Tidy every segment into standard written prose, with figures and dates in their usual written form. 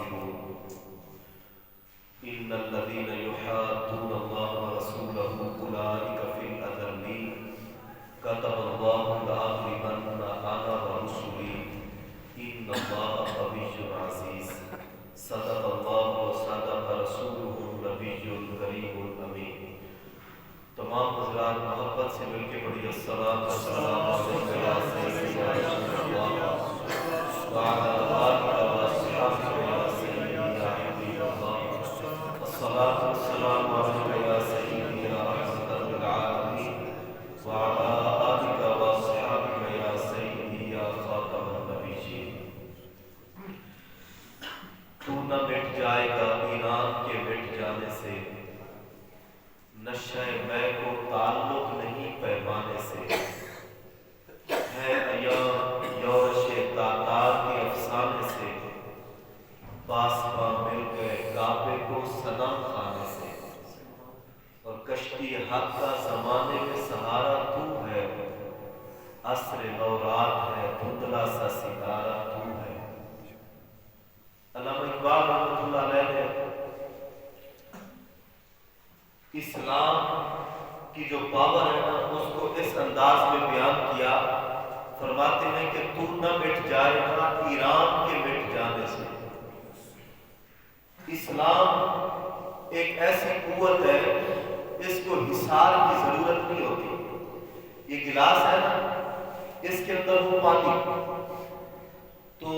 خاشعون ان الذين يحادون الله ورسوله اولئك في الاذلين كتب الله لأغلبن انا ورسلي ان الله قوي عزيز صدق الله وصدق رسوله النبي الكريم الامين۔ تمام حضرات محبت سے مل کے پڑھی الصلاۃ والسلام علیک یا سیدی یا رسول اللہ وعلی آلک واصحابک یا سیدی یا حبیب اللہ الصلاۃ والسلام علیک یا سیدی یا رحمۃ للعالمین وعلی آلک واصحابک یا سیدی یا خاتم النبیین۔ تو نہ مٹ جائے گا ایران کے مٹ جانے سے، نشہ میں کو تعلق نہیں پیمانے سے، ہے ایام یورش تاتار کے افسانے سے، پاس پا مل گئے کعبے کو صنم خانے سے، اور کشتی حق کا زمانے میں سہارا تو ہے، عصر نو رات ہے دھندلا سا ستارہ تو ہے۔ علامہ اقبال رحمۃ اللہ علیہ نے اسلام کی جو پاور ہے نا اس کو اس انداز میں بیان کیا، فرماتے ہیں کہ تو نہ مٹ جائے گا ایران کے مٹ جانے سے۔ اسلام ایک ایسی قوت ہے اس کو حصار کی ضرورت نہیں ہوتی۔ یہ گلاس ہے نا، اس کے اندر وہ پانی، تو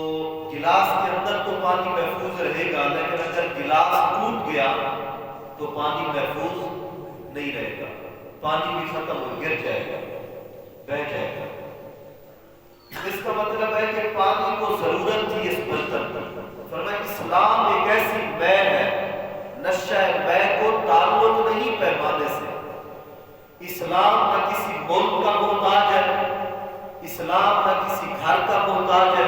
گلاس کے اندر تو پانی محفوظ رہے گا، لیکن اگر گلاس ٹوٹ گیا تو پانی محفوظ نہیں رہے گا، پانی بھی ختم ہو گر جائے گا، بہہ جائے گا۔ اس کا مطلب ہے کہ پانی کو ضرورت تھی اس برتن پر۔ فرمایا اسلام ایک ایسی مے ہے، نشہ مے کو تعلق نہیں پیمانے سے۔ اسلام نہ کسی ملک کا محتاج ہے، اسلام نہ کسی گھر کا محتاج ہے،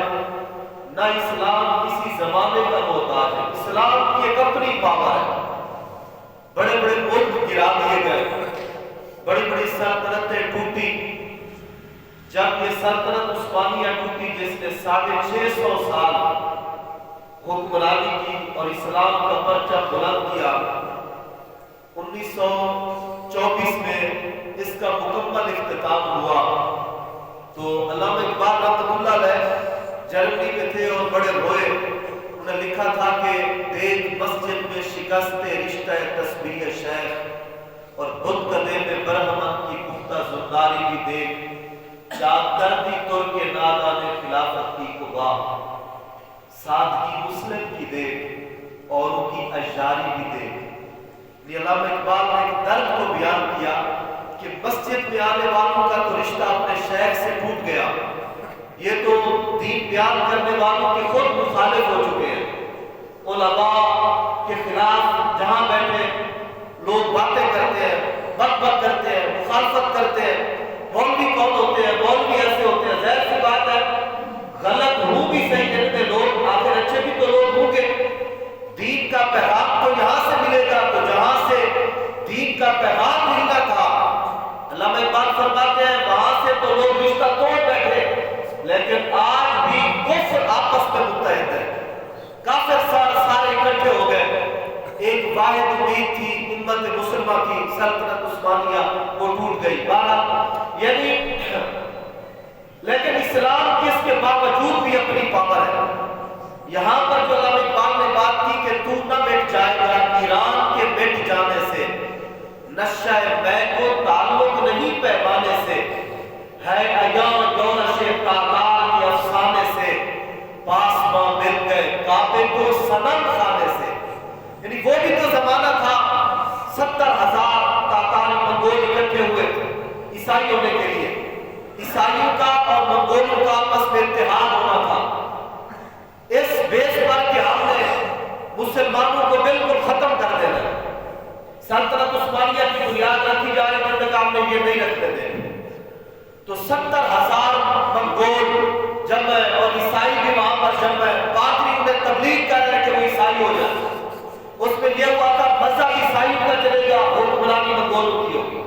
نہ اسلام کسی زمانے کا محتاج ہے۔ اسلام کی ایک اپنی پاور ہے۔ بڑے بڑے ملک گرا دیے گئے، بڑی بڑی سلطنتیں ٹوٹی۔ جب یہ سلطنت عثمانیہ ٹوٹی جس نے 650 سال حکمرانی کی اور اسلام کا پرچم بلند کیا، 1924 میں اس کا مکمل اختتام ہوا، تو علامہ اقبال رحمۃ اللہ علیہ جرمنی میں تھے اور بڑے روئے۔ انہوں نے لکھا تھا کہ دیکھ مسجد میں شکست رشتہ تسبیح شیخ، اور بدھ گدے میں برہمن کی پختہ زنداری بھی دیکھ، چاک کردی تر کے نادان خلافت کی قبا، سادگی مسلم کی دیکھ اوروں کی اشعاری بھی دیکھ۔ علامہ اقبال نے ایک درد کو بیان کیا کہ مسجد میں آنے والوں کا تو رشتہ اپنے شیخ سے ٹوٹ گیا، یہ تو دین بیان کرنے والوں کے خود مخالف ہو چکے ہیں۔ علماء کے خلاف جہاں بیٹھے لوگ باتیں کرتے ہیں، بک کرتے ہیں، مخالفت کرتے ہیں۔ مولوی کون ہوتے ہیں؟ مولوی ایسے ہوتے ہیں، ظاہر سی بات ہے غلط ہوں بھی صحیح جتنے لوگ، آخر اچھے بھی تو لوگ ہوں گے۔ دین کا پیغام تو یہاں سے ملے گا، تو جہاں سے دین کا پیغام ملنا تھا، علامہ اقبال فرماتے ہیں وہاں سے تو لوگ رشتہ توڑ بیٹھے، لیکن آج بھی کفر آپس میں متحد ہے۔ کافر سارے اکٹھے ہو گئے، ایک واحد امید تھی امت مسلمہ کی، سلطنت عثمانیہ وہ ٹوٹ گئی۔ یعنی لیکن اسلام کی اس کے باوجود بھی اپنی پاور ہے۔ یہاں پر جو علامہ اقبال نے بات کی کہ تو نہ مٹ جائے گا ایران کے مٹ جانے سے، نشہ مے کو تعلق نہیں پیمانے سے، ہے ایام یورش تاتار کے افسانے سے، پاس ماں مل گئے کعبے کو صنم خانے سے۔ یعنی وہ بھی تو زمانہ تھا 70,000 تاتاری منگول اکٹھے ہوئے عیسائی ہونے کے لیے، عیسائیوں کا اور منگولوں کا آپس میں اتحاد ہونا تھا۔ اس بیس پر کہ ہم نے مسلمانوں کو بالکل ختم کر دینا ہے، سلطنت عثمانیہ کی بنیاد رکھی جا رہی جب تک ہم نے یہ نہیں رکھتے تھے، تو 70,000 منگول جمع اور عیسائی بھی وہاں پر جمع، پادری انہیں تبلیغ کر رہے کہ وہ عیسائی ہو جائے۔ اس میں یہ ہوا تھا مذہب عیسائی کا چلے گا، حکمرانی منگولوں کی ہوگی،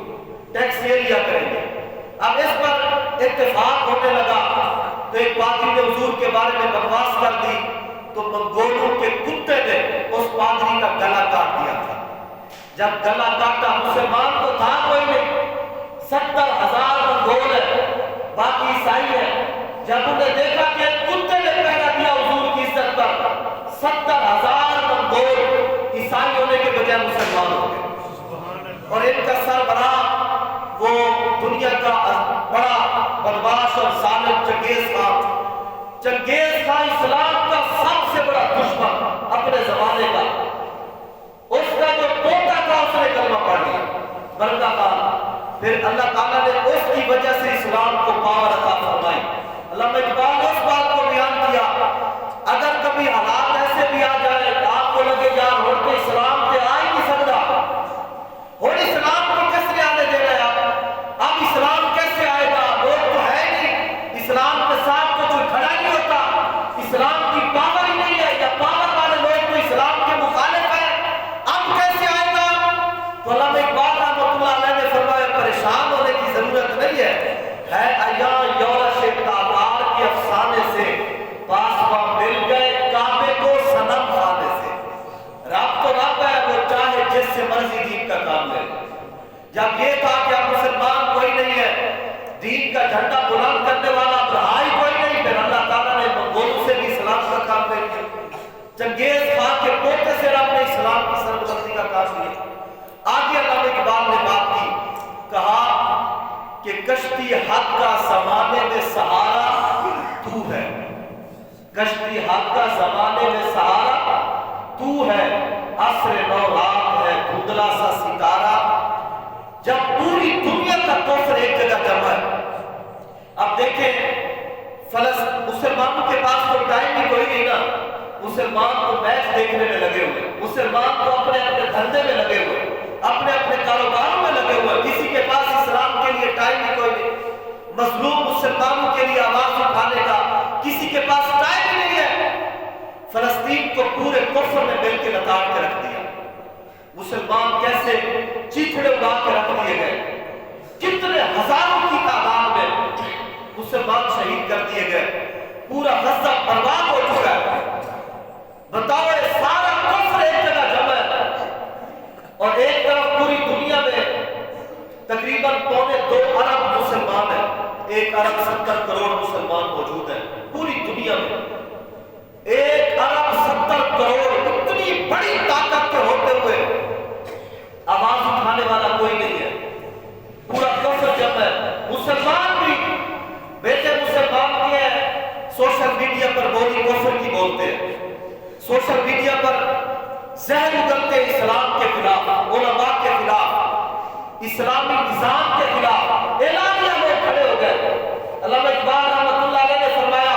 ٹیکس یہ لیا کریں گے۔ اب اس پر اتفاق ہونے لگا تو ایک پادری نے حضور کے بارے میں بکواس کر دی، تو منگولوں کے کتے کا گلا کاٹ دیا تھا. جب گلا کاٹا مسلمان تو تھا کوئی نہیں, 70,000 منگول ہے, باقی عیسائی ہے. جب انہیں دیکھا کہ کتے نے پہرا دیا حضور کی عزت پر, 70,000 منگول عیسائی ہونے کے بجائے مسلمان ہو گئے. اور ان کا سربراہ وہ دنیا کا بڑا بدماش اور ظالم چنگیز خان. چنگیز خان اسلام کا سب سے بڑا دشمن اپنے زمانے کا. اس کا جو پوتا تھا اس نے کلمہ پڑھ لیا, برکہ خان. پھر اللہ تعالیٰ نے اس کی وجہ سے اسلام کو پاور عطا فرمائی. علامہ اقبال نے اس بات کو بیان کیا, اگر کبھی حالات ایسے بھی آ جائے کہ آپ کو لگے یار ہوڑ کے اسلام سے آ ہی نہیں سکتا, ہوڑ اسلام کو کس نے آنے دے رہا ہے, اب اسلام کیسے آئے گا, لوگ تو ہے نہیں, اسلام کے ساتھ تو کوئی کھڑا نہیں ہوتا, اسلام کی پاور ہی نہیں ہے, یا پاور والے لوگ تو اسلام کے مخالف ہیں, اب کیسے آئے گا. تو علامہ اقبال رحمۃ اللہ علیہ نے فرمایا پریشان ہونے کی ضرورت نہیں ہے عیاں یورش تالار کے افسانے سے پاسباں مل گئے کعبے کو صنم خانے سے. رب تو رب ہے, وہ چاہے جس سے مرضی دین کا کام لے. جب یہ تھا کہ اب مسلمان کوئی نہیں ہے, دین کا جھنڈا بلند کرنے والا بھائی کوئی نہیں, پھر اللہ تعالیٰ نے منگولوں سے بھی اسلام کا کام لے لیا. چنگیز خان کے پوتے سے رب نے اسلام کی سربلندی کا کام لیا. آگے علامہ اقبال نے بات کی, کہا کہ کشتی حق کا زمانے میں سہارا تو ہے, کشتی حق کا زمانے میں سہارا تو ہے, عصر نو رات ہے دھندلا سا ستارہ. جب پوری دنیا کا کفر ایک جگہ جمع ہے. اب دیکھیں مسلمانوں کے پاس تو ٹائم ہی کوئی نہیں نا, مسلمان تو میچ دیکھنے میں لگے ہوئے, مسلمان تو اپنے اپنے دھندے میں لگے ہوئے, اپنے اپنے کاروباروں میں لگے ہوئے, کسی کے پاس اسلام کے لیے ٹائم ہی کوئی نہیں. مظلوم مسلمانوں کے لیے آواز اٹھانے کا کسی کے پاس ٹائم ہی نہیں ہے. فلسطین کو پورے کفر میں مل کے لتاڑ کے رکھ دیا. مسلمان کیسے چیتڑے اڑا کے رکھ دیے گئے, کتنے ہزاروں کی تعداد میں مسلمان شہید کر دیے گئے, پورا غزہ برباد ہو چکا ہے. بتاؤ یہ سارا کفر ایک جگہ جمع ہے, اور ایک طرف پوری دنیا میں تقریباً 2.25 ارب مسلمان ہیں, 1 ارب 70 کروڑ مسلمان موجود ہیں پوری دنیا میں. 1 ارب 70 کروڑ, اتنی بڑی طاقت کے ہوتے ہوئے آواز اٹھانے والا کوئی نہیں ہے, پورا کفر جمع ہے. مسلمان بھی بیٹے مسلمان کے ہیں, سوشل میڈیا پر بولی کفر کی بولتے ہیں, سوشل میڈیا پر زہر اگلتے اسلام کے خلاف, علماء کے خلاف, اسلامی نظام کے خلاف اعلانیہ لوگ کھڑے ہو گئے. علامہ اقبال رحمۃ اللہ علیہ نے فرمایا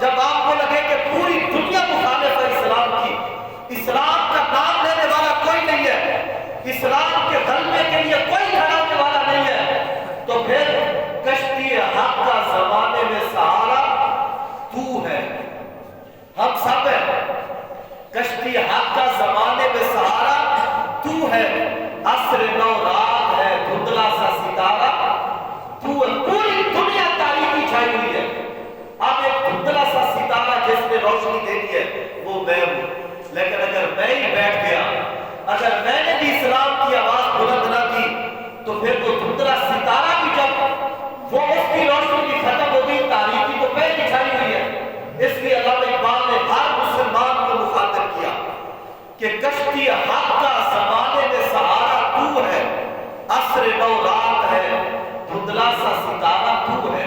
جب آپ کو لگے کہ پوری دنیا مخالف ہے اسلام کی, اسلام کا نام لینے والا کوئی نہیں ہے, اسلام کے غلبے کے لیے کوئی کھڑا ہونے والا نہیں ہے, تو پھر کشتی حق کا زمانے میں سہارا تو ہے. ہم سب ہیں, کشتی حق کا زمانے میں سہارا تو ہے, عصر نو رات ہے دھندلا سا ستارہ تو ہے. پوری دنیا تاریخی چھائی ہوئی ہے. اب ایک دھندلا سا ستارہ جس نے روشنی دے دی ہے وہ میں ہوں, لیکن اگر میں ہی بیٹھ گیا, اگر میں نے بھی اسلام کی آواز بلند نہ کی, تو پھر وہ دھندلا ستارہ بھی جب وہ اس کی روشنی بھی ختم ہو گئی, تاریخی تو پہلے چھائی ہوئی ہے. اس لیے علامہ اقبال نے ہر مسلمان کو مخاطب کیا کہ کشتی حق کا زمانے میں سہارا تو ہے, عصر نو رات ہے دھندلا سا ستارہ تو ہے.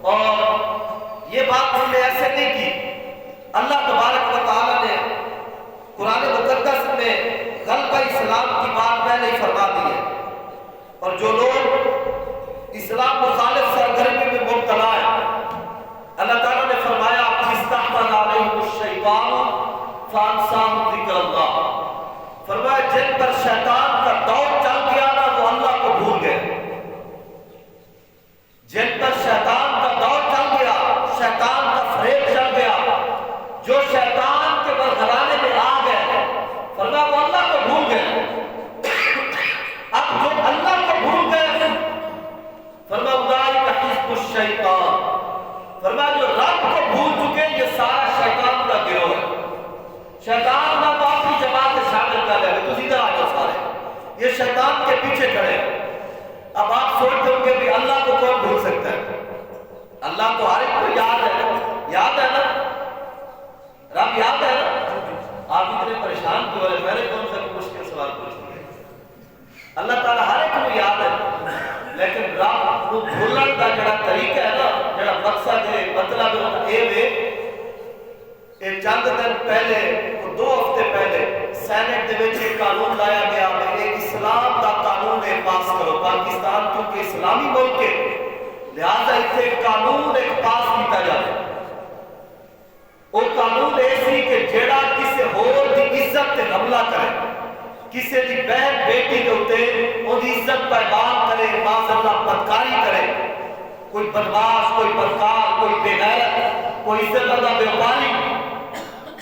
اور یہ بات ہم نے ایسے نہیں کی, اللہ تبارک و تعالی نے قرآن مقدس میں غلبہ اسلام کی بات پہلے ہی فرما دی ہے, اور جو لوگ اسلام مخالف سرگرمی میں مبتلا ہے, اللہ تعالیٰ نے فرمایا استحوذ علیہم الشیطان فانساہم ذکر اللہ, فرمایا جن پر شیطان کا دور چل گیا نا وہ اللہ کو بھول گئے. جن پر شیطان کا دور چل گیا, شیطان کا فریب چل گیا, جو شیطان کے برگلانے میں آ گئے, فرمایا وہ اللہ کو بھول گئے. اب جو اللہ کو بھول گئے, فرمایا اولئک حزب الشیطان, فرمایا جو رب کو بھول چکے یہ سارا شیطان کا گروہ ہے. شیطان نہ تو آپ کی جماعت شامل کر لے تو ادھر آ جاؤ سارے، یہ شیطان کے پیچھے کھڑے ہیں۔ اب آپ سوچتے ہوں گے بھی اللہ کو کون بھول سکتا ہے؟ اللہ تو ہر ایک کو یاد ہے، یاد ہے نا؟ رب یاد ہے نا؟ آپ اتنے پریشان کیوں ہیں؟ میں نے کون سا مشکل سوال پوچھ لیا؟ اللہ تعالیٰ ہر ایک کو یاد ہے، لیکن رب کو بھولن کا جڑا طریقہ ہے نا، جڑا مقصد ہے، مطلب یہ چند دن پہلے، 2 ہفتے پہلے سینٹ دے وچ ایک قانون لایا گیا کہ اسلام دا قانون پاس کرو۔ پاکستان کیونکہ اسلامی ملک ہے، لہذا اتنے قانون ایک پاس کیتا جائے۔ وہ قانون ایسی کہ جیڑا کسی ہور دی عزت تے حملہ کرے، کسی دی بہن بیٹی کے اوتے ان دی عزت پائمال کرے، معاذ اللہ بدکاری کرے، کوئی بدماش، کوئی بدکار، کوئی بے غیرت، کوئی عزت اللہ بیوپاری،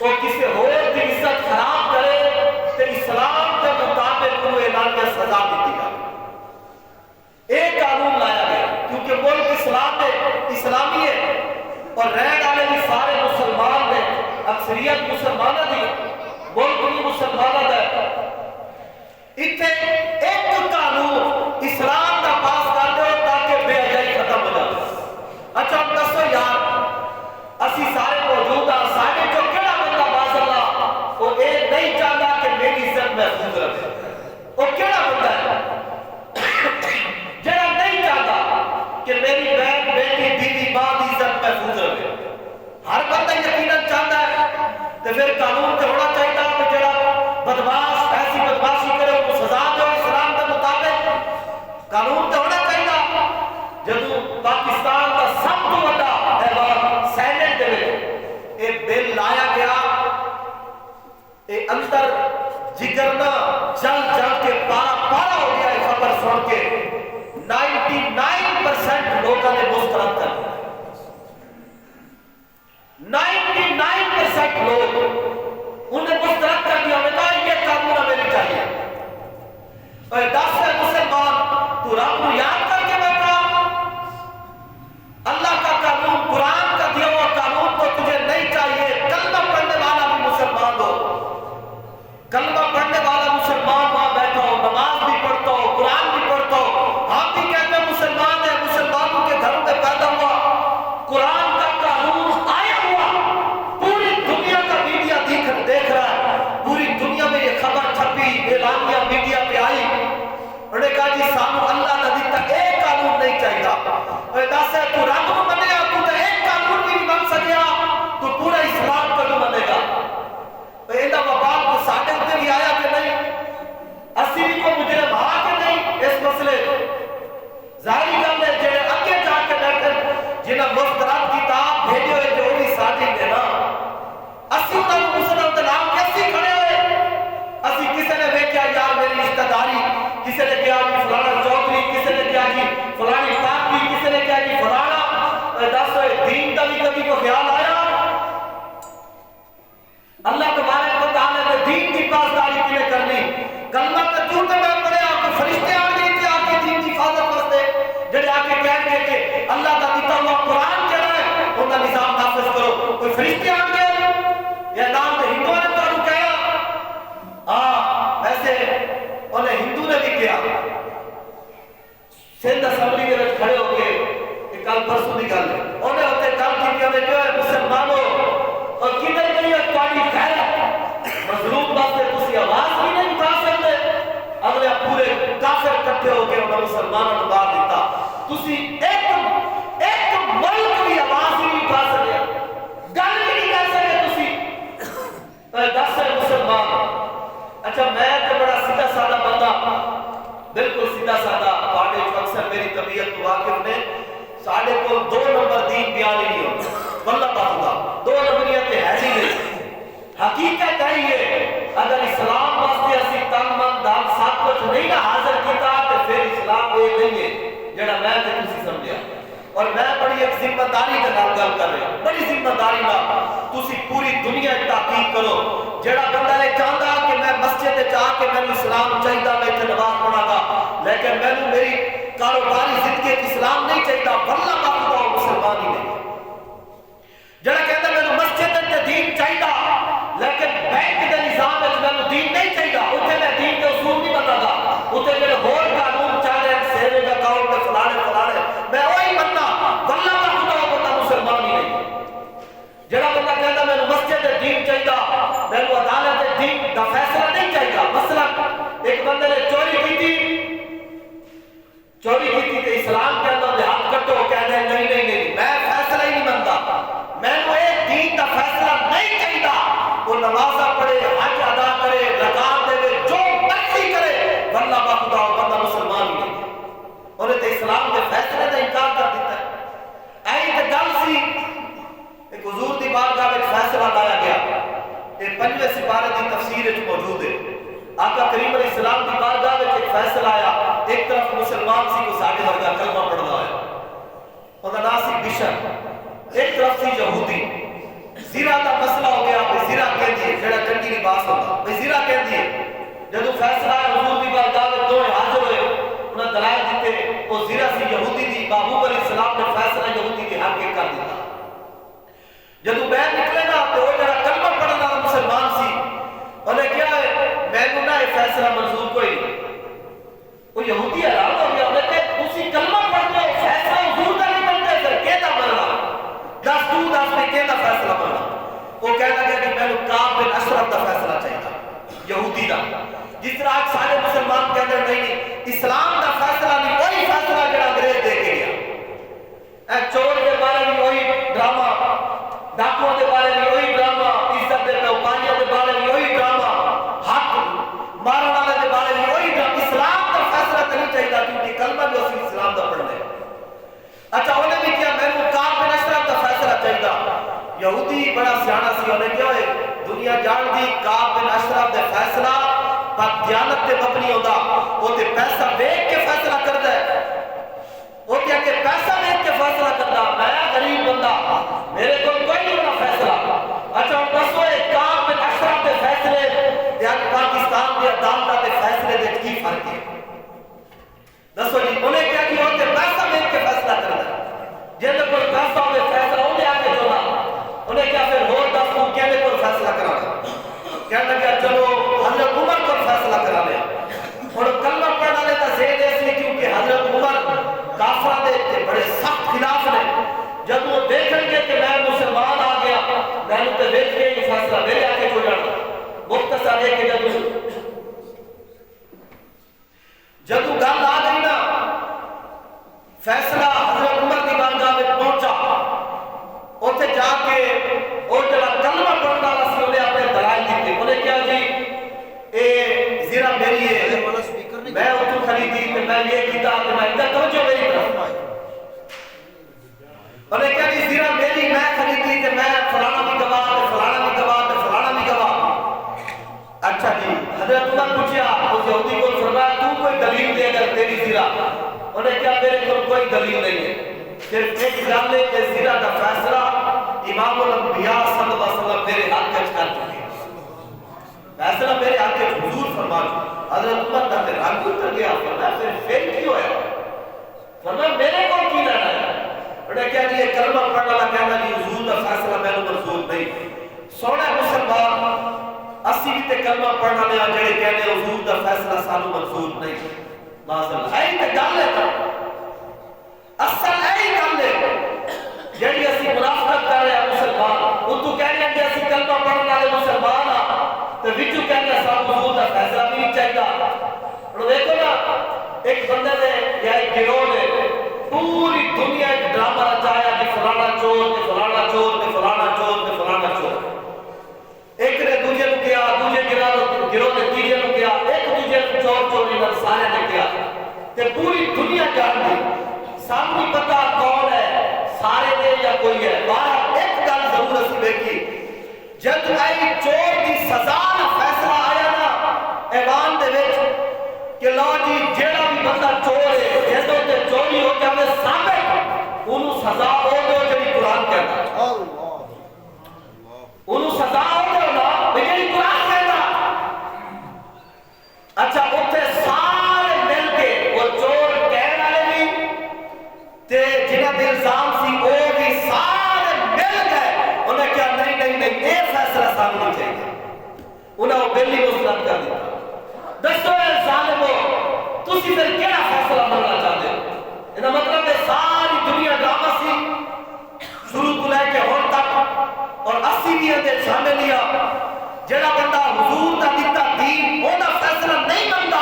وہ کسی ہور دی عزت خراب کرے تو اسلام کے مطابق انہوں اعلانیہ سزا دیتی گئی۔ ایک قانون لایا گیا کیونکہ ملک اسلام ہے، اسلامی ہے، اور رہن والے بھی سارے مسلمان ہیں، اکثریت مسلمانہ دی، ملک بھی مسلمانہ دا ہے۔ اتنے ایک قانون اسلام کا پاس کر دو تاکہ بے حیائی ختم ہو جائے۔ اچھا ہم دسو یار، اسی سارے موجود ہیں، سارے جو کہڑا بندہ باز اللہ وہ یہ نہیں چاہتا کہ میری عزت محفوظ رہے؟ وہ کہڑا بندہ ہے جڑا نہیں چاہتا کہ میری بہن، بیٹی، بیوی، ماں کی عزت محفوظ رہے؟ ہر بندہ یقیناً چاہتا ہے۔ تو پھر قانون تو ہونا چاہیے کہ جڑا بدماش ایسی بدماشی کرے ان کو سزا دو اسلام کے مطابق۔ قانون تو ہونا چاہیے۔ جب پاکستان کا سب تو بڑا ایوان سینٹ دے ایک بل لایا گیا، اے اندر جگرنا جل جل کے پارا ہو گیا ہے خبر سن کے 99% لوگوں نے مسترد کر دیا۔ 99% لوگ انہیں مسترد کر دیا، انہیں کہا یہ قانون ہمیں نہیں چاہیے۔ اور 10 سے مسلمان تو رب کو یاد کر کے بیٹھا، اللہ کا قانون، قرآن کا دیا ہوا قانون تو تجھے نہیں چاہیے۔ کلمہ پڑھنے والا بھی مسلمان ہو، کلمہ پڑھنے والا مسلمان وہاں بیٹھا ہو، نماز بھی پڑھتا ہو، قرآن بھی پڑھتا ہو، ہم بھی کہتے ہیں مسلمان ہے، مسلمانوں کے گھروں میں پیدا ہوا، قرآن کا قانون آیا ہوا، پوری دنیا کا میڈیا دیکھ رہا ہے، پوری دنیا میں یہ خبر چھپی، اعلانیہ میڈیا پہ آئی، انہوں نے کہا جی سانو اللہ نے دیتا ایک قانون نہیں چاہیے۔ اور دس ہے تو رب کو منے گا، تو ایک قانون بھی نہیں بن سکیا، تو پورا اسلام کو منے گا۔ اینا وبال کو ساڑھے ہوتے بھی آیا کہ نہیں؟ اسی بھی کو مجرم ہاں کہ نہیں اس مسئلے؟ ظاہری گل ہے جڑے اگے جا کے بیٹھے جنہاں مسترد کتاب بھیجے ہوئے جو بھی ساتھی نے نا، اسی انہوں نے مسلم دلام کیسی کھڑے ہوئے؟ اسی کسی نے دیکھا یار میری رشتہ داری، کسی نے کہا جی فلانا چوکری، کسی نے کہا جی فلانی پاکی، کسی نے کہا جی فلانا، دس ہوئے دین کا بھی کبھی کو خیال آیا؟ اللہ تبارک و تعالیٰ نے دین کی پاسداری کی نے کرنی، کلمہ کا جھوٹے میں پڑے آپ کو فرشتے آ گئے تھے آپ کے دین کی حفاظت واسطے، جڑے آ کے کہہ گئے کہ اللہ کا دیتا ہوا قرآن کہہ رہا ہے ان کا نظام نافذ کرو، کوئی فرشتے آ گئے؟ یہ نام تو ہندوؤں نے تو کہا، ہاں ایسے انہیں ہندو نے بھی کیا۔ سندھ اسمبلی کے وچ کھڑے ہو کے کل پرسوں کی گل ہے، انہیں ہوتے کل کی نے جو ہے مسلمانوں اور کدھر گئی ہے تمہاری غیرت؟ مظلوم واسطے تسی آواز بھی نہیں اٹھا سکتے، اگلے پورے کافر اکٹھے ہو کے انہیں مسلمانوں کو مار دیتا، تسی ایک ملک بھی آواز ہی نہیں اٹھا سکتے، گل بھی نہیں کر سکتے تسی 10 مسلمان۔ اچھا میں تو بڑا سیدھا سادہ بندہ، بالکل سیدھا سادہ، پاڑے جو اکثر میری طبیعت تو واقف نے، ساڑھے کو 2 نمبر دین بیان ہی نہیں ہوتا، واللہ پاہدہ 2 نمبریت ہے ہی نہیں۔ حقیقت ہے یہ، اگر اسلام واسطے اسی تن من دان سب کچھ نہیں نہ حاضر کیتا تو پھر اسلام یہ نہیں ہے جڑا میں تے تسی سمجھیا۔ اور میں بڑی ایک ذمہ داری کے نال گل کر رہا، بڑی ذمہ داری نال تسی پوری دنیا کی تحقیق کرو۔ جڑا بندہ نے چاہتا کہ میں مسجد جا کے میں اسلام چاہیے، میں اتنے نماز پڑھا گا، لیکن میں میری کاروباری زندگی اسلام نہیں چاہیے، واللہ باقی مسلمان ہی نہیں۔ جڑا کہتا ہے میں مسجد تے دین چاہیے لیکن بینک کے نظام میں دین نہیں چاہیے اتنے میں دین کے اصول نہیں بتا گا اتنے میرے ہور قانون چاہ رہے ہیں سیونگ اکاؤنٹ کے فلانے میں وہی بننا واللہ کا خدا بندہ مسلمان ہی نہیں جڑا بندہ کہتا میں مسجد دین چاہیے میں عدالت دین کا فیصلہ نہیں چاہیے مثلا ایک بندے نے چوری کی کہ اسلام کے اندر ہاتھ کٹو کہتے ہیں نہیں میں فیصلہ ہی نہیں بنتا میں وہ ایک دین کا فیصلہ نہیں چاہیے وہ نمازہ پڑھے حج ادا کرے زکات دے جو مرضی کرے واللہ با خدا بندہ مسلمان ہی نہیں انہیں تو اسلام کے فیصلے کا انکار کر دیتا ہے ایک گل سی ایک حضور دی بارگاہ میں فیصلہ لایا گیا یہ 5ویں سپارے کی تفسیر وچ موجود ہے آقا کریم علیہ السلام کی بارگاہ میں ایک فیصلہ آیا ایک طرف مسلمان سی کو ساڑھے ورگا کلمہ پڑھنا ہے اور ناسی بشر ایک طرف سی یہودی زیرہ کا مسئلہ ہو گیا بھئی زیرہ کہہ دیئے جڑا جنگی لباس ہوگا بھئی زیرہ کہہ دیئے جدو فیصلہ ہے حضور دی بارگاہ میں دو حاضر ہوئے انہیں دلائل دیتے وہ زیرہ سی یہودی دی محبوب علیہ السلام نے فیصلہ یہودی دی حق کر دیتا جدو بیان نکلے گا تو وہ جڑا کلمہ پڑھنا مسلمان سی انہیں کیا ہے میں نے نہ یہ فیصلہ منظور کوئی نہیں وہ یہودی حیران ہو گیا انہیں کہ اسی کلمہ پڑھنے فیصلہ حضور کا نہیں بنتے پھر کہتا بننا دس میں کہتا فیصلہ بننا وہ کہتا گیا کہ میں نے کعب بن اشرف کا فیصلہ چاہیے یہودی کا جس طرح آج سارے مسلمان کہتے ہیں نہیں اسلام کا فیصلہ نہیں وہی فیصلہ جڑا انگریز دے کے گیا اے چور کے بارے میں وہی ڈرامہ ڈاکوں کے بارے میں وہی ڈرامہ عزت دے پاپانیوں کے بارے میں وہی ڈرامہ حق مارن والے کے بارے میں وہی ڈرامہ اسلام کا فیصلہ نہیں چاہیے کیونکہ کلمہ جو اسی اسلام کا پڑھنے اچھا انہیں بھی کیا میں نے کعب بن اشرف کا فیصلہ چاہیے یہودی بڑا سیانا سی انہیں کیا ہے دنیا جان دی کعب بن اشرف کا فیصلہ پر دیانت تے مبنی ہوتا وہ تے پیسہ دیکھ کے فیصلہ کرتا ہے وہ کیا کہ پیسہ دیکھ کے فیصلہ کرتا میں غریب بندہ میرے کو کوئی نہیں ہونا فیصلہ اچھا بسو ایک کعب بن اشرف کے فیصلے یا پاکستان کے عدالت کے فیصلے دے کی فرق ہے دسو جی انہیں کیا کیا ہوتے پیسہ دیکھ کے فیصلہ کرتا ہے جن کو پیسہ ہوئے فیصلہ انہیں آگے جونا انہیں کیا پھر ہو دس کو کہنے کو فیصلہ کرانا کہنا کیا چلو حضرت عمر کو فیصلہ کرا لیا اور کلمہ پڑھنا لیتا زید اس لیے کیونکہ حضرت عمر کافرہ دے بڑے سخت خلاف نے جب وہ دیکھیں گے کہ میں مسلمان آ گیا میں نے تو دیکھ کے یہ فیصلہ میرے آگے کو جانا مختصر ہے کہ جب گل آ گئی نا فیصلہ حضرت عمر کی بارگاہ میں پہنچا اتنے جا کے وہ جڑا کلمہ پڑھنا والا سی انہیں اپنے دلائل دیتے انہیں کیا جی اے زیرہ میری ہے میں اتو خریدی کہ میں یہ کیتا کہ میں ادھر توجہ میری طرف انہیں کیا جی زیرہ میری میں خریدی کہ میں فلانا بھی گواہ فلانا بھی گواہ فلانا بھی گواہ اچھا جی حضرت عمر پوچھا اس یہودی کو فرمایا تو کوئی دلیل دے اگر تیری زیرہ انہیں کیا میرے کو کوئی دلیل نہیں ہے صرف ایک جان لے کہ زیرہ کا فیصلہ امام الانبیاء صلی اللہ علیہ وسلم میرے ہاتھ کچھ کر چکے فیصلہ میرے ہاتھ کے حضور فرما حضرت عمر کا پھر حق اتر گیا فرمایا پھر فیل کیوں ہے فرمایا میرے کو کی لینا ہے انہیں کیا جی یہ کلمہ پڑھنا والا کہنا جی حضور کا فیصلہ میں نے منظور نہیں سونا مسلمان اسی بھی تے کلمہ پڑھنا لیا جڑے کہنے حضور کا فیصلہ سانو منظور نہیں لازم ہے تے گل ہے اصل ہے گل ہے جڑی اسی منافقت کر رہے ہیں مسلمان ان تو کہنے ہیں کہ اسی کلمہ پڑھنے والے مسلمان ہاں تو وچوں کہنے ہیں سانو حضور کا فیصلہ بھی نہیں چاہیے اور دیکھو نا ایک بندے نے یا ایک گروہ نے پوری دنیا ایک ڈرامہ رچایا کہ فلانا چور کہ فلانا چور کہ فلانا چور کہ فلانا چور ایک نے دوجے کو کیا دوجے گروہ نے تیجے کو کیا ایک دوجے کو چور چوری نہ سارے نے کیا کہ پوری دنیا جان دی سامنے پتا کون ہے سارے نے یا کوئی ہے بارہ ایک گل ضرور اسی دیکھی جب آئی چور کی سزا نہ فیصلہ آیا نا ایوان دے وچ کہ لو جی جیڑا بھی بندہ چور ہے جیسے تے چوری ہو جاوے ثابت انہوں سزا ہو دو جڑی قرآن کہتا انہوں سزا ہو دو نا جڑی قرآن کہتا اچھا اتنے سارے مل کے وہ چور کہنے والے بھی تے جنہاں دے الزام سی وہ بھی سارے مل گئے انہیں کیا نہیں یہ فیصلہ سامنے چاہیے انہیں وہ بلی بیویاں دے شامل لیا جڑا بندہ حضور دا دیتا دین او دا فیصلہ نہیں منتا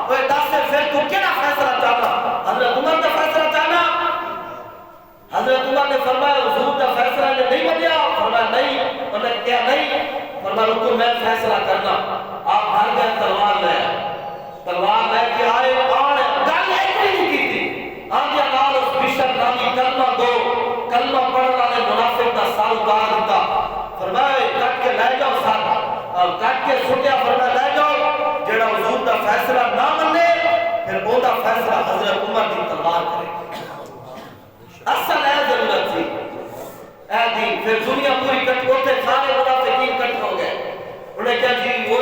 وہ دس سے پھر تو کیڑا فیصلہ چاہنا حضرت عمر دا فیصلہ چاہنا حضرت عمر نے فرمایا حضور دا فیصلہ نے نہیں منیا فرمایا نہیں انہوں نے کیا نہیں فرمایا رکو میں فیصلہ کرنا آپ گھر گئے تلوار لے کے آئے اور گل ایک نہیں کی تھی آگے نال اس بشر نامی کلمہ دو کلمہ پڑھنے والے منافق دا سال اتار دیتا فرمایا کٹ کے لے جاؤ ساتھ اور کٹ کے سٹیا فرمایا لے جاؤ جڑا حضور دا فیصلہ نہ منے پھر وہ دا فیصلہ حضرت عمر دی تلوار کرے اصل ہے ضرورت تھی اے دین پھر دنیا پوری کٹ ہوتے سارے منافقین کٹ ہو گئے انہیں کیا جی وہ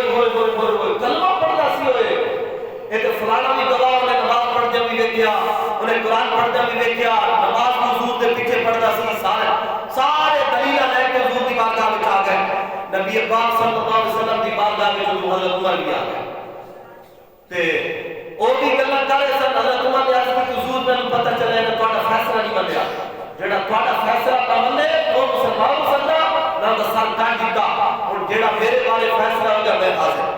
کلمہ پڑھنا سی ہوئے ایک فلانا بھی گواہ انہیں نماز پڑھتے بھی دیکھیا انہیں قرآن پڑھتے بھی دیکھیا نماز حضور دے پیچھے پڑھتا سی سارے دلیلہ لے کے حضور دی بارگاہ میں آ گئے نبی پاک صلی اللہ علیہ وسلم دی بارگاہ میں جو حضرت عمر بھی آ گئے تے او بھی گلاں کرے سن حضرت عمر نے عرض کی حضور میں پتہ چلے نہ تہاڈا فیصلہ نہیں منیا جڑا تہاڈا فیصلہ نہ منے او مسلمان سندا نہ دا سر کٹ دیتا اور جڑا میرے بارے فیصلہ ہو گیا میں حاضر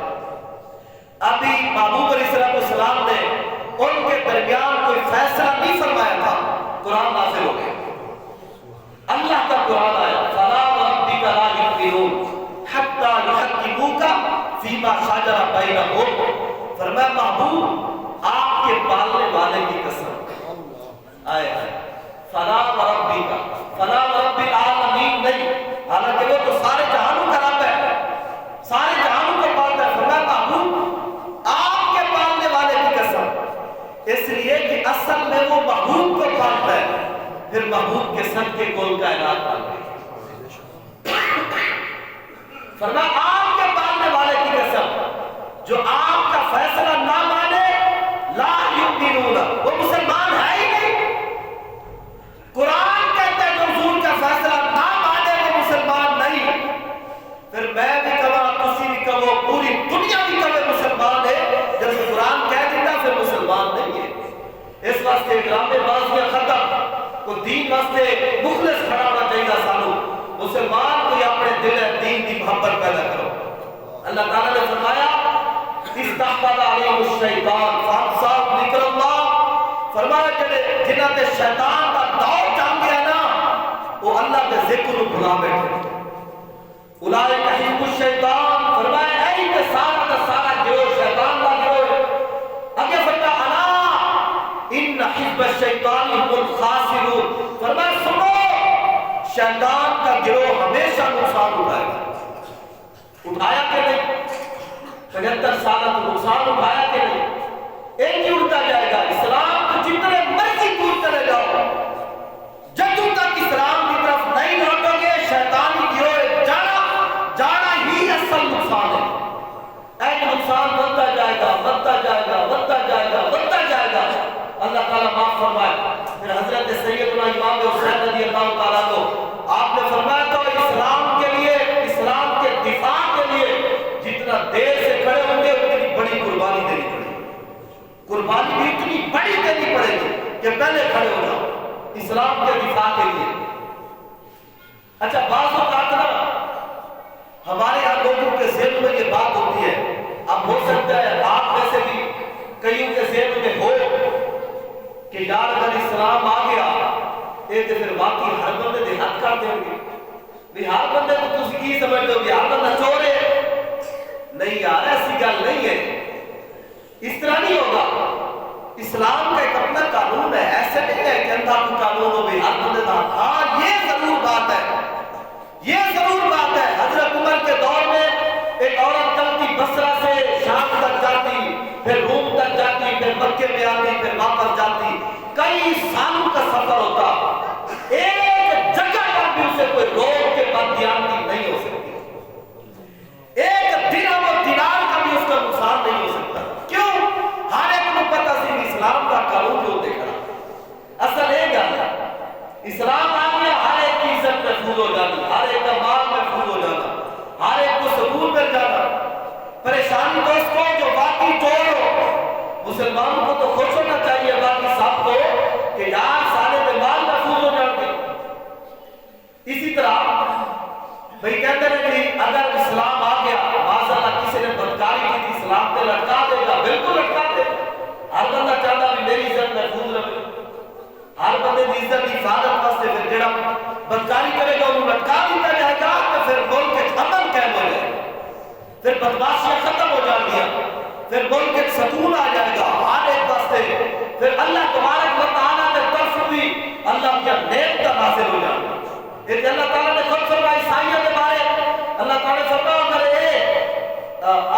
ابھی محبوب علیہ السلام نے ان کے درمیان کوئی فیصلہ نہیں فرمایا تھا قرآن نازل ہو گیا اللہ کا قرآن آیا فلا وربک لا یؤمنون حتی یحکموک فیما شجر بینہم فرمایا محبوب آپ کے پالنے والے کی قسم آئے فلا وربک العالمین نہیں حالانکہ وہ تو سارے جہانوں کا رب ہے سارے جہانوں کو پالتا ہے فرمایا محبوب آپ کے پالنے والے کی قسم اس لیے کہ اصل میں وہ محبوب کو پالتا ہے پھر محبوب کے سب کے کول کا علاج پالتا ہے فرمایا آپ کے پالنے والے کی قسم جو آپ کا فیصلہ نہ مانے لا یؤمنون وہ مسلمان ہے ہی نہیں قرآن کہتا ہے جو حضور کا فیصلہ نہ مانے وہ مسلمان نہیں پھر میں بھی کہا تسی بھی کہو پوری دنیا بھی کہے مسلمان ہے جب قرآن کہہ دیتا پھر مسلمان نہیں ہے اس واسطے ڈرامے بازیاں ختم کو دین واسطے مخلص کھڑا ہونا چاہیے سانو مسلمان کوئی اپنے دل دین کی محبت پیدا کرو اللہ تعالیٰ نے فرمایا استحفظ علیہم الشیطان فانساہم ذکر اللہ فرمایا جنہاں تے شیطان کا دور جام گیا نا وہ اللہ کے ذکر کو بھلا بیٹھے اولئک حزب الشیطان فرمایا اے کہ سارا گروہ شیطان کا گروہ اگے فرمایا الا ان حزب الشیطان هم الخاسرون فرمایا سنو شیطان کا گروہ ہمیشہ نقصان اٹھایا کہ نہیں 75 سالہ تو نقصان اٹھایا کہ نہیں ایک ہی اٹھتا جائے گا اسلام کو جتنے مرضی دور کرے جاؤ جب تک اسلام کی طرف نہیں لوٹو گے شیطانی گروہ جانا ہی اصل نقصان ہے ایک نقصان بنتا جائے گا اللہ تعالیٰ معاف فرمائے پھر حضرت سیدنا امام حسین رضی اللہ تعالیٰ کو آپ نے فرمایا تو اسلام کے لیے اسلام کے دفاع کے لیے جتنا دیر سے کھڑے ہوں گے اتنی بڑی قربانی دینی پڑے گی قربانی بھی اتنی بڑی دینی پڑے گی کہ پہلے کھڑے ہو جاؤ اسلام کے دفاع کے لیے اچھا بعض اوقات نا ہمارے یہاں لوگوں کے ذہن میں یہ بات ہوتی ہے اب ہو سکتا ہے آپ میں سے بھی کئیوں کے ذہن میں ہو کہ یار اگر اسلام آ گیا یہ تو پھر واقعی ہر بندے دے حق کر دیں گے بھی ہر بندے کو تسی کی سمجھتے ہو بھی ہر بندہ چور ہے نہیں یار ایسی گل نہیں ہے اس طرح نہیں ہوگا اسلام کا ایک اپنا قانون ہے ایسے نہیں ہے کہ اندھا کو قانون ہو بھی ہر بندے دا ہاں یہ ضرور بات ہے حضرت عمر کے دور میں ایک عورت چلتی بصرہ سے شام تک جاتی پھر روم تک جاتی پھر مکے میں آتی پھر واپس جاتی کئی سالوں کا سفر ہوتا ایک جگہ پر بھی اسے کوئی روک کے بددیانتی نہیں ہو سکتی ایک درہم و دینار کا بھی اس کا نقصان نہیں ہو سکتا کیوں ہر ایک کو پتہ سی اسلام کا قانون جو دیکھا اصل ایک گل ہے اسلام آ گیا ہر ایک کی عزت محفوظ ہو جاتی ہر ایک کا مال محفوظ ہو جانا ہر ایک کو سکون مل جانا پریشانی تو اس کو جو باقی چور ہو مسلمانوں کو تو خوش ہونا چاہیے باقی سب کو کہ یار سارے میں مال پھر بدماشیاں ختم ہو جان گیا، پھر ملک ایک سکون آ جائے گا ہر ایک واسطے، پھر اللہ تبارک و تعالیٰ نے طرف بھی اللہ کا نعمت نازل ہو جائے گا۔ یہ اللہ تعالیٰ نے خود فرمایا عیسائیوں کے بارے، اللہ تعالیٰ نے فرمایا اگر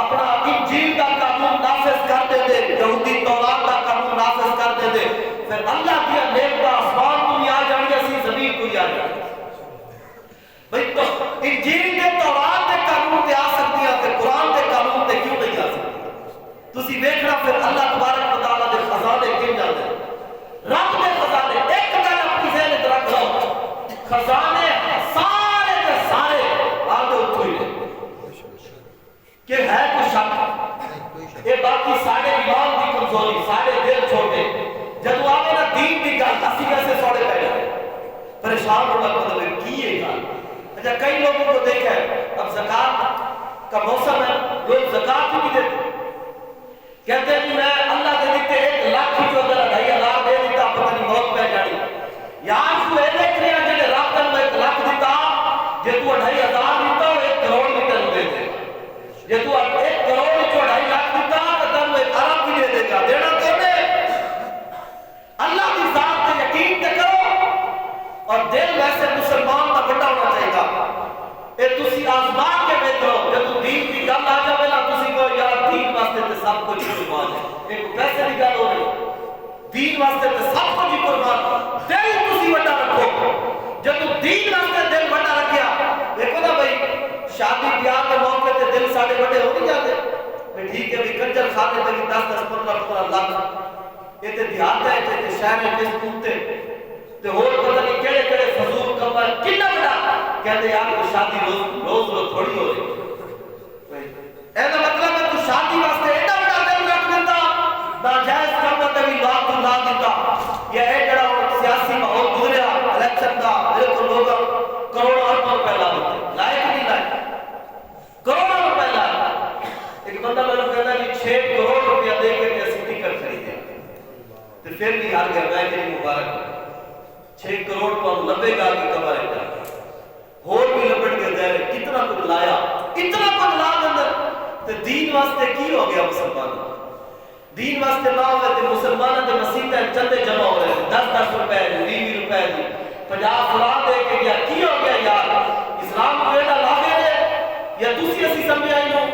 اپنا انجیل کا قانون نافذ کر دے دے، یہودی تورات کا قانون نافذ کر دے دے، پھر اللہ کی نعمت آسمان کو بھی آ جائیں گے، اسی زمین کو بھی آ جائیں گے۔ بھئی تو انجیل کے تورات کے قانون تے آ سکتی ہیں تے قرآن کے قانون تے کیوں نہیں آ سکتی؟ تسی دیکھنا پھر اللہ تبارک و تعالیٰ دے خزانے کیوں جاتے ہیں، رب دے خزانے۔ ایک گل اپنی ذہن وچ رکھ لو، خزانے سارے کے سارے آگے اتو ہی ہیں کہ ہے کوئی شک، یہ باقی سارے ایمان کی کمزوری، سارے دل چھوٹے، جب آگے نا دین کی گل اسی ویسے سوڑے پہ جائے پریشان ہونا مطلب کی یہ گل۔ اچھا کئی لوگوں کو دیکھا ہے اب زکاة کا موسم ہے، لوگ زکاة بھی دیتے، کہتے ہیں کہ میں اللہ کے دیتے 1 لاکھ جو اگر 2,500 دے دیتا پتہ نہیں موت پہ جانی، یہاں تو یہ دیکھ رہے ہیں جنہیں رب تن میں 1 لاکھ دیتا، جے تو 2,500 دیتا 1 کروڑ بھی تن دے دے، جے تو 1 کروڑ بھی 2.5 لاکھ دیتا تو تن 1 ارب بھی دے دے گا، دینا کہنے اللہ کی ذات سے یقین تے کرو، اور دل ویسے مسلمان کا بڑا ہونا چاہیے گا۔ اے تسی آزمان کے میں کرو، جب تو دین کی گل آ جائے نا تسی کو یار دین واسطے تے سب کچھ قربان ہے، ایک ویسے کی گل ہو رہی دین واسطے تے سب کچھ قربان، دل تسی بڑا رکھو، جب تو دین واسطے دل بڑا رکھیا، دیکھو نا بھائی شادی بیاہ کے موقع تے دل ساڑے بڑے ہو نہیں جاتے، ٹھیک ہے بھی کنجر کھاتے تے 10-15 لاکھ، یہ تے دیہات ہے تے شہر ہے کس پوتے تے اور پتہ نہیں کہڑے کہڑے فضول کم ہے کتنا بڑا کہتے یار وہ شادی روز تھوڑی ہو رہی، ایسا مطلب ہے تو شادی واسطے ایڈا بڑا دل رکھ دیتا، ناجائز کم ہے بھی لاکھ لا دیتا، یا اے جڑا سیاسی ماحول گزریا الیکشن کا میرے کو لوگ کروڑوں اربوں روپے لا دیتے، لائے کہ نہیں لائے، کروڑوں روپے لائے۔ ایک بندہ میں نے کہنا کہ 6 کروڑ روپیہ دے کے ایسی ٹکٹ خریدے تو پھر بھی ہار گیا، میں کہ مبارک 6 کروڑ کو لبے گا کہ کمر ہے جا اور بھی لبڑ کے دے کتنا کچھ لایا، اتنا کچھ لا اندر تو دین واسطے کی ہو گیا مسلمان، دین واسطے نہ ہوئے تو مسلمانوں کے مسیحیں چندے جمع ہو رہے ہیں 10-10 روپے 20 روپے دی 50 فلان دے کے گیا، کی ہو گیا یار اسلام کو ایڈا لا گئے یا دوسری اسی سمجھے آئی ہو،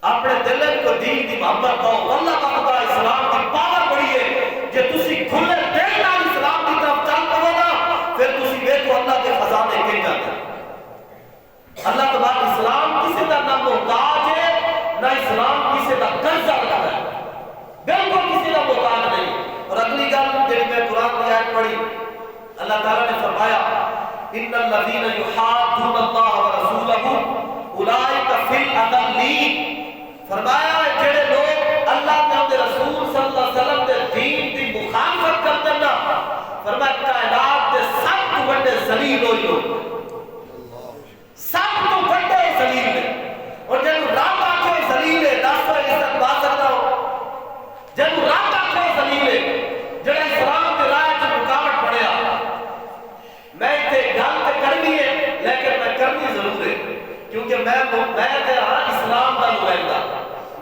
اپنے دل کو دین دی محبت پاؤ، اللہ کا اسلام کی پاور بڑی ہے، جے تسی کھلے دل نال اسلام کی طرف چل پو نا پھر تسی دیکھو اللہ کے خزانے کھل جاتے ہیں۔ اللہ تبارک اسلام کسی کا نہ محتاج ہے نہ اسلام کسی کا قرضہ لگا ہے، بالکل کسی کا محتاج نہیں۔ اور اگلی گل جب میں قرآن کی آیت پڑھی اللہ تعالیٰ نے فرمایا ان الذین یحادون اللہ ورسولہ اولئک فی الاضلین، فرمایا جڑے لوگ اللہ کے رسول صلی اللہ علیہ وسلم کے دین کی مخالفت کرتے ہیں نا، فرمایا کائنات کے سب تو بڑے ذلیل ہوئی لوگ، سب تو بڑے ذلیل ہے، اور جب رب آکھے ذلیل ہے دس پر عزت بات سکتا ہو، جب رب آکھے ذلیل ہے جڑا اسلام کے رائے سے رکاوٹ پڑیا، میں تے گل تے کرنی ہے لیکن میں کرنی ضرور ہے کیونکہ میں اسلام کا نمائندہ،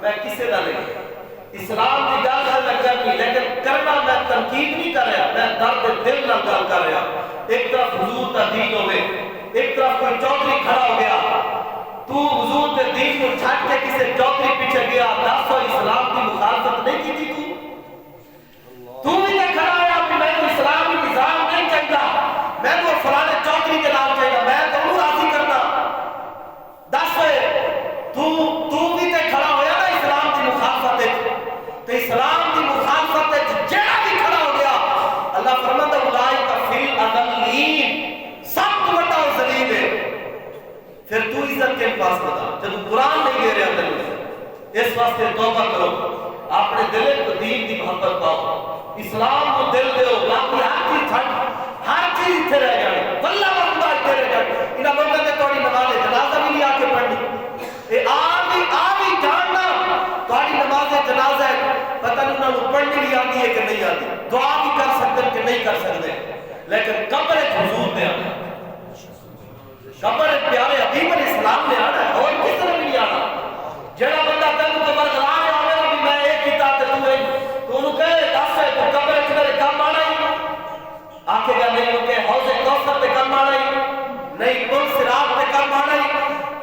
میں کسی کا نہیں، اسلام کی گل ہے میں کرنی لیکن کرنا میں تنقید نہیں کر رہا، میں درد دل نہ گل کر رہا۔ ایک طرف حضور کا دین ہوئے، ایک طرف کوئی چودھری کھڑا ہو گیا، تو حضور کے دین کو چھٹ کے کسی چودھری پیچھے گیا، دس اسلام کی مخالفت نہیں کی تھی تو بھی نے کھڑا ہوا کہ میں تو اسلامی نظام نہیں چاہتا، میں تو فلانے چودھری کے نام چاہتا، میں تو انہوں راضی کرنا، دس تو بھی تے کھڑا ہویا نا اسلام کی مخالفت ہے، تو اسلام کی مخالفت ہے جڑا بھی کھڑا ہو گیا اللہ فرماتا اولئک فی الاضلین، سب تو بڑا ذلیل ہے۔ پھر تو عزت کے پاس بتا جب قرآن نہیں دے رہا تھا، اس واسطے توبہ کرو، اپنے دل کو دین کی محبت پاؤ، اسلام کو دل دیو، باقی ہر چیز چھٹ، ہر چیز اتنے رہ جائے، واللہ وقت اتنے رہ جائے، انہاں لوگوں نے توڑی نماز جنازہ بھی نہیں آکے پڑھنی، اے آوی جاننا توڑی نماز جنازہ ہے، پتہ نہیں انہوں پڑھنی بھی آتی ہے کہ نہیں آتی، دعا بھی کر سکتے کہ نہیں کر سکتے، لیکن قبر حضور نے آنا، قبر پیارے حبیب علیہ السلام نے آنا ہے، اور کس طرح بھی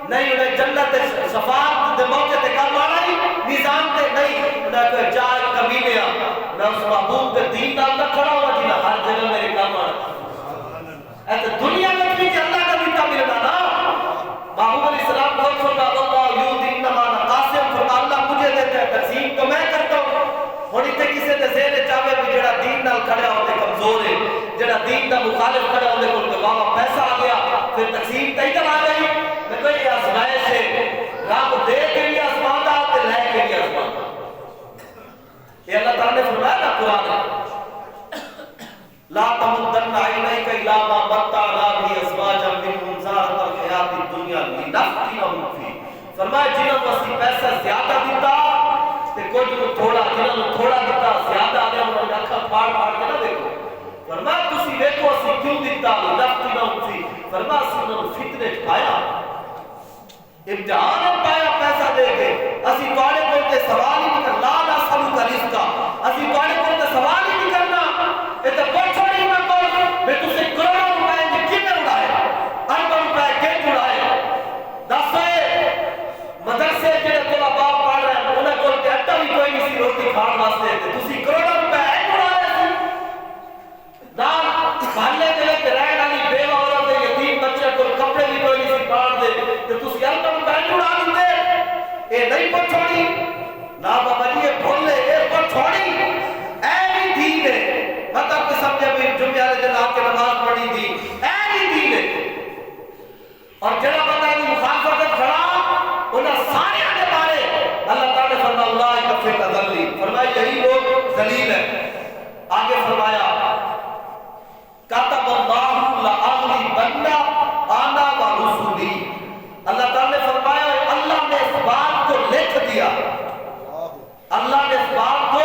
نہیں انہیں جنت شفاعت دے موقع تے کام آنا ہی میزان تے نہیں انہیں کوئی چار کمینے میں اس محبوب کے دین نال نہ کھڑا ہوا جنہ ہر جگہ میرے کام آنا ایسے دنیا میں بھی کہ اللہ کا دیتا ملنا نا محبوب علیہ السلام بہت فرما اللہ یوں دین نمانا قاسم فرما اللہ مجھے دیتا ہے تقسیم تو میں کرتا ہوں ہونی تے کسے تے زیر چاہے بھی جڑا دین نال کھڑا ہوتے کمزور ہے جڑا دین دا مخالف کھڑا ہوتے کل کے بابا پیسہ آ گیا پھر تقسیم تے ادھر آ گئی میں کوئی یہ آزمائش ہے رب دے کے لیے آسمان دا تے لے کے لیے آسمان دا یہ اللہ تعالیٰ نے فرمایا نا قرآن لا تمدن عینیک الی ما متعنا به ازواجا منهم زہرۃ الحیات الدنیا لنفتنہم فیہ فرمایا جنہوں کو اسی پیسہ زیادہ دیتا تے کچھ کو تھوڑا جنہوں تھوڑا دیتا زیادہ آ گیا انہوں نے اکھا پھاڑ پھاڑ کے نہ دیکھو فرمایا تسی دیکھو اسی کیوں دیتا لنفتنہم فیہ فرمایا اسی انہوں فتنے پایا امتحان پایا پیسہ دے کے اسی تواڈے کول تے سوال ہی نہیں کرنا لا نسألک رزقا اسی تواڈے کول تے سوال ہی نہیں کرنا اے تے پوچھو نہیں میں کول میں تسے کروڑوں روپے دے کیویں اڑائے ارباں روپے کیوں اڑائے دس مدرسے جڑے طلباء پڑھ رہے ہیں انہاں کول تے اٹا بھی کوئی نہیں سی روٹی کھان واسطے تے تسی کروڑوں روپے اڑائے سی نال محلے دے وچ رہن والی بیوہ عورت تے یتیم بچے کول کپڑے بھی کوئی نہیں سی پان دے تے تسی ارباں روپے اڑا دیندے اے نہیں پوچھوڑی نا بابا جی یہ بھولے اے پوچھوڑی اے بھی دین ہے مطلب کہ سمجھے بھی جمعے والے دن آپ کے نماز پڑھی تھی اے بھی دین ہے اور جڑا بندہ دی مخالفت کھڑا انہاں سارے دے بارے اللہ تعالی نے فرمایا اولئک فی الذلیل فرمایا یہی لوگ ذلیل ہیں آگے فرمایا کتب اللہ لأغلبن انا ورسلی اللہ تعالی نے فرمایا اللہ نے اس بات کو لکھ دیا اللہ نے اس بات کو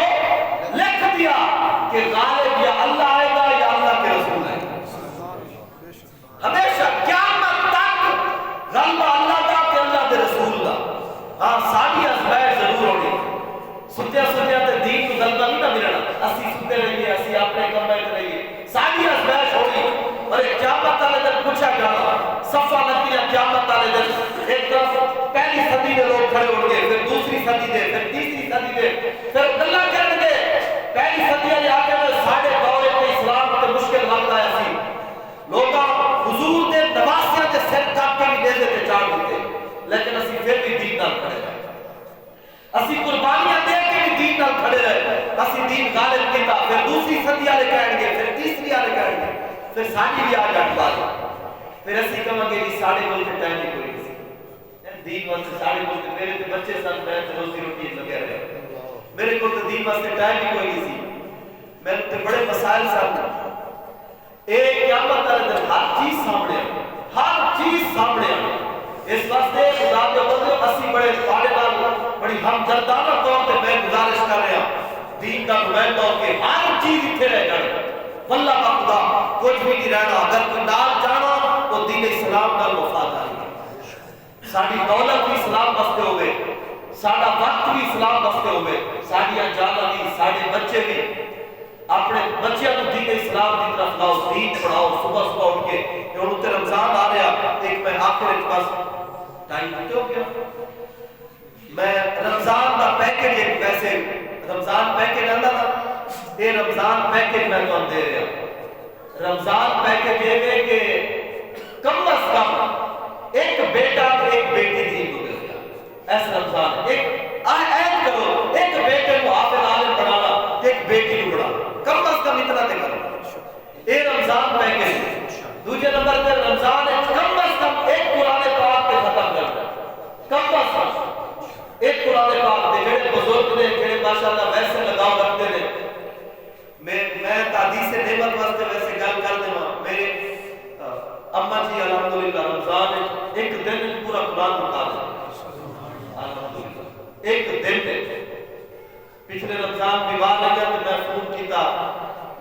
لکھ دیا کہ غالب یا اللہ آئے گا یا اللہ کے رسول آئے گا ہمیشہ قیامت تک غلبہ اللہ دا کہ اللہ کے رسول دا ہاں ساری ازمائش ضرور ہونی ستیا ستیا تے دین کو غلبہ نہیں نہ ملنا اسی ستے رہیے اسی اپنے کمرے تے رہیے ساری ازمائش ہونی اور قیامت والے دن پوچھا جانا صفہ لگتی ہے قیامت والے دن ایک طرف پہلی صدی کے لوگ کھڑے ہوں گے پھر دوسری صدی دے پھر تیسری صدی دے پھر اللہ کریں گے پہلی صدی والے آگے میں ساڑھے دور کے اسلام تے مشکل وقت آیا سی لوگاں حضور دے نواسیاں تے سر کاٹ کے بھی دے دیتے چاڑ دیتے لیکن اسی پھر بھی دین نال کھڑے رہے اسی قربانیاں دے کے بھی دین نال کھڑے رہے اسی دین غالب کیتا پھر دوسری صدی والے کہیں گے پھر تیسری والے کہیں گے پھر ساڑھی بھی آ جاتی بات پھر اسی کہاں گے جی ساڑھے بول کے ٹائم نہیں کوئی دین واسطے ساڑھے بول کے میرے تے بچے ساتھ میں تے روزی روٹی لگے رہے میرے کو تو دین واسطے ٹائم ہی کوئی نہیں سی میرے تے بڑے مسائل ساتھ ایک قیامت والے دن ہر چیز سامنے ہر چیز سامنے اس واسطے خدا کے بندے اسی بڑے پاڑے نال بڑی ہمدردانہ طور تے میں گزارش کر رہا دین دا نمائندہ ہو کے ہر چیز اتنے رہ جانے واللہ کا خدا کچھ بھی نہیں رہنا اگر کوئی نال جانا تو دین اسلام نال وفاداری ساری دولت بھی اسلام واسطے ہوئے سارا وقت بھی اسلام واسطے ہوئے ساری جانا بھی سارے بچے بھی اپنے بچیاں کو دین اسلام کی طرف لاؤ دین پڑھاؤ صبح صبح اٹھ کے کہ ان تے رمضان آ رہا ایک میں آخر ایک پاس ٹائم کیوں کیا میں رمضان کا پیکج ایک پیسے رمضان پیکج آندا تھا یہ رمضان پیکج میں تو دے رہا رمضان پیکج یہ ہے کہ کم از کم ایک بیٹا ایک بیٹی دین کو دے گیا ایسا رمضان ایک عہد کرو ایک بیٹے کو حافظ عالم بنانا ایک بیٹی کو بڑھانا کم از کم اتنا دے کرو یہ رمضان پیکج دوسرے نمبر پہ رمضان ہے کم از کم ایک قرآن پاک پہ ختم کرنا کم از کم ایک قرآن پاک دے جڑے بزرگ نے جڑے ماشاءاللہ ویسے لگاؤ رکھتے نے میں تحدیث نعمت واسطے ویسے گل کر دوں میرے اما جی الحمدللہ رمضان ایک دن پورا قرآن مکا دیں الحمدللہ ایک دن پچھلے رمضان بیمار لگا تو میں فون کیتا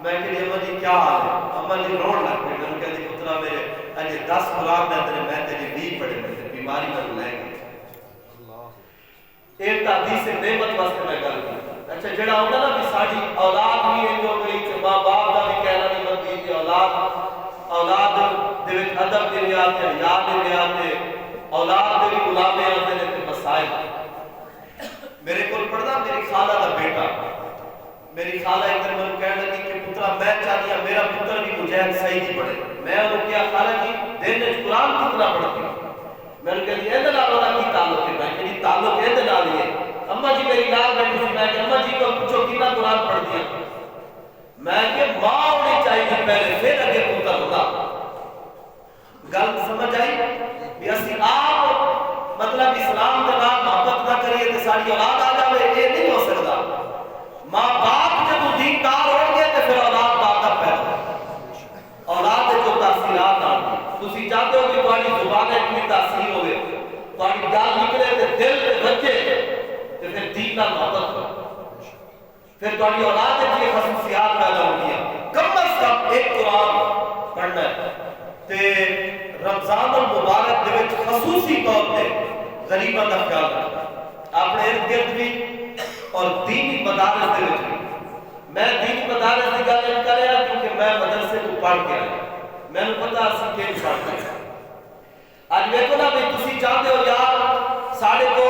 میں کہ اما جی کیا حال ہے اما جی روڑ لگ پہ میں کہتے پترا میرے اجے 10 قرآن دے اندر میں تیری 20 پڑھے میں بیماری میں لے گئی ایک تحدیث نعمت واسطے میں گل کی اچھا جڑا ہوتا نا کہ ساری اولاد بھی ہے جو گئی کہ ماں باپ کا بھی کہنا نہیں بنتی کہ اولاد دے وچ ادب دے لحاظ تے حیا دے لحاظ تے اولاد دے بھی غلامے آتے ہیں تے مسائل میرے کو پڑھنا میری خالہ کا بیٹا میری خالہ ایک دن مجھے کہنے لگی کہ پترا میں چاہتی ہوں میرا پتر بھی مجاہد صحیح نہیں پڑھے میں انہوں کیا خالہ جی دن میں قرآن کتنا پڑھتی ہوں میں نے کہا یہ دلال والا کی تعلق ہے میں کہ تعلق یہ دلال ہی ہے اماں جی میری لال بیٹھی تھی میں کہ اماں جی کو پوچھو کتنا قرآن پڑھ دیا میں کہ ماں ہونی چاہیے پہلے پھر اگے پتر ہوتا گل سمجھ آئی بھی اسی آپ مطلب اسلام کے بعد محبت نہ کریے تو ساری اولاد آ جائے یہ نہیں ہو سکتا ماں باپ جب دین دار ہو گئے تو پھر اولاد باپ پیدا اولاد جو تاثیرات آتی تسی چاہتے ہو کہ تمہاری زبان اتنی تاثیر ہوئے تمہاری گل نکلے تو دل سے بچے تو پھر دین کا محبت ہو پھر تمہاری اولاد کی خصوصیات پیدا ہو گیا کم از کم ایک قرآن پڑھنا ہے تے رمضان المبارک دے وچ خصوصی طور پہ غریباں دا خیال رکھنا اپنے ارد گرد بھی اور دینی مدارس دے وچ بھی میں دینی مدارس دی گل نہیں کر رہا کیونکہ میں مدرسے کو پڑھ کے آیا میں نے پتا اسی کہ پڑھتے ہیں اج ویکھو نا بھی تسی چاہتے ہو یار ساڈے کو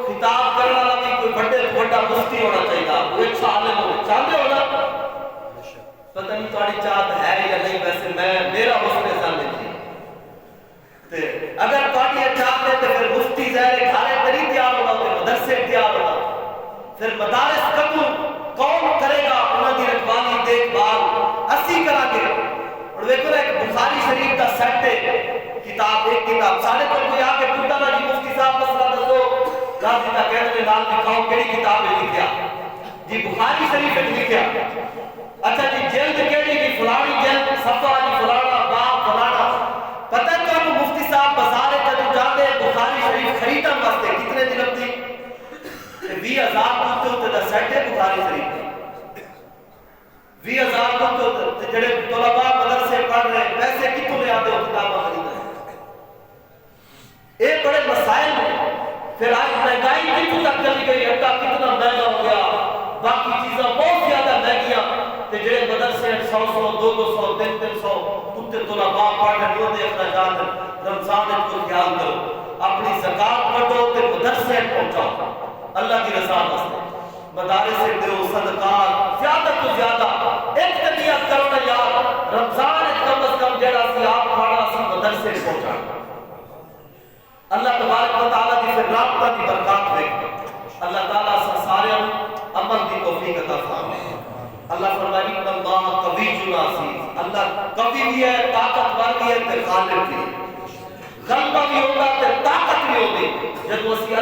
خطاب کرنے والا بھی کوئی بڑے بڑا مفتی ہونا چاہیے وہ ایک عالم ہو چاہتے ہو نا پتہ نہیں تھوڑی چاہت ہے یا نہیں ویسے میں میرا حسن زن نہیں تے اگر تھوڑی چاہت ہے تو پھر مفتی ظاہر گھرے تری تیار ہوگا تے مدرسے تیار ہوگا پھر مدارس قبول کون کرے گا انہاں دی رکھوالی دیکھ بھال اسی کرا کے اور دیکھو نا ایک بخاری شریف کا سیٹ ہے کتاب ایک کتاب سارے کو کوئی آ کے پوچھتا نا جی مفتی صاحب مسئلہ دسو غازی کا کہنے میں نام لکھاؤ کیڑی کتاب ہے لکھیا جی بخاری شریف ہے لکھیا اچھا جی جلد کیڑی کی فلانی جلد صفحہ جی فلانا باب فلانا پتہ کب مفتی صاحب بازار جب جاتے بخاری شریف خریدن واسطے کتنے دن لگتی 20,000 تو دا سیٹ ہے بخاری شریف 20,000 تو جڑے طلباء مدرسے پڑھ رہے پیسے کتوں لے آتے ہو کتاباں خریدنے یہ بڑے مسائل ہیں پھر آج مہنگائی کتوں تک چلی گئی اٹا کتنا مہنگا ہو گیا باقی چیزاں بہت زیادہ مہنگیاں تے جڑے مدرسے 100 200 300 اتنے طلباء پڑھ رہے ہوتے اخراجات رمضان کو خیال کرو اپنی زکات کٹو تے مدرسے پہنچاؤ اللہ کی رضا واسطے مدارس سے دیو صدقات زیادہ تو زیادہ ایک نیت کرو نا یار رمضان کم از کم جڑا سی آپ کھانا سی مدرسے پہنچا اللہ تبارک و تعالی دی پھر رابطہ کی برکات ہوئے اللہ تعالی سارے عمل کی توفیق عطا فرمائے اللہ فرمائے ان اللہ قوی عزیز اللہ قوی بھی ہے طاقتور بھی ہے تے غالب بھی ہے غلبہ بھی ہوتا تے طاقت بھی ہوتی جب اسی